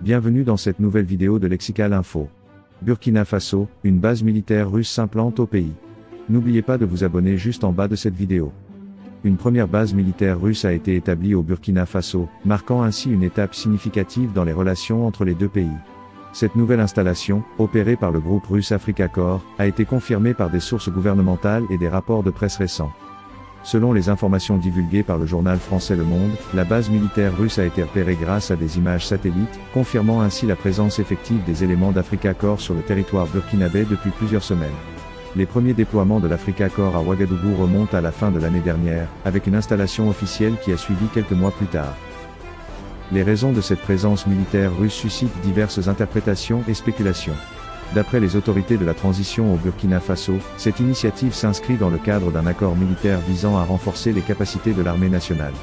Bienvenue dans cette nouvelle vidéo de Lexical Info. Burkina Faso, une base militaire russe s'implante au pays. N'oubliez pas de vous abonner juste en bas de cette vidéo. Une première base militaire russe a été établie au Burkina Faso, marquant ainsi une étape significative dans les relations entre les deux pays. Cette nouvelle installation, opérée par le groupe russe Africa Corps, a été confirmée par des sources gouvernementales et des rapports de presse récents. Selon les informations divulguées par le journal français Le Monde, la base militaire russe a été repérée grâce à des images satellites, confirmant ainsi la présence effective des éléments d'Africa Corps sur le territoire burkinabé depuis plusieurs semaines. Les premiers déploiements de l'Africa Corps à Ouagadougou remontent à la fin de l'année dernière, avec une installation officielle qui a suivi quelques mois plus tard. Les raisons de cette présence militaire russe suscitent diverses interprétations et spéculations. D'après les autorités de la transition au Burkina Faso, cette initiative s'inscrit dans le cadre d'un accord militaire visant à renforcer les capacités de l'armée nationale.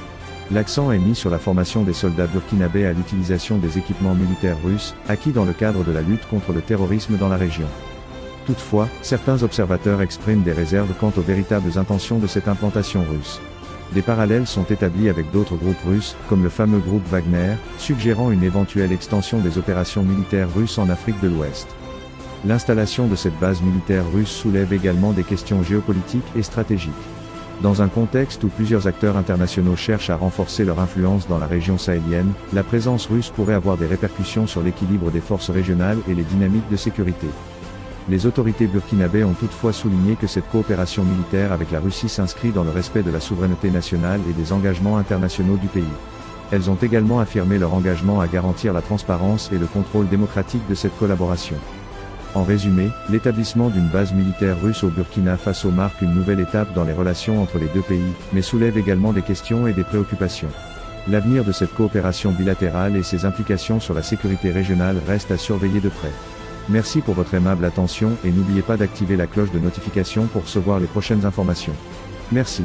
L'accent est mis sur la formation des soldats burkinabés à l'utilisation des équipements militaires russes, acquis dans le cadre de la lutte contre le terrorisme dans la région. Toutefois, certains observateurs expriment des réserves quant aux véritables intentions de cette implantation russe. Des parallèles sont établis avec d'autres groupes russes, comme le fameux groupe Wagner, suggérant une éventuelle extension des opérations militaires russes en Afrique de l'Ouest. L'installation de cette base militaire russe soulève également des questions géopolitiques et stratégiques. Dans un contexte où plusieurs acteurs internationaux cherchent à renforcer leur influence dans la région sahélienne, la présence russe pourrait avoir des répercussions sur l'équilibre des forces régionales et les dynamiques de sécurité. Les autorités burkinabées ont toutefois souligné que cette coopération militaire avec la Russie s'inscrit dans le respect de la souveraineté nationale et des engagements internationaux du pays. Elles ont également affirmé leur engagement à garantir la transparence et le contrôle démocratique de cette collaboration. En résumé, l'établissement d'une base militaire russe au Burkina Faso marque une nouvelle étape dans les relations entre les deux pays, mais soulève également des questions et des préoccupations. L'avenir de cette coopération bilatérale et ses implications sur la sécurité régionale restent à surveiller de près. Merci pour votre aimable attention et n'oubliez pas d'activer la cloche de notification pour recevoir les prochaines informations. Merci.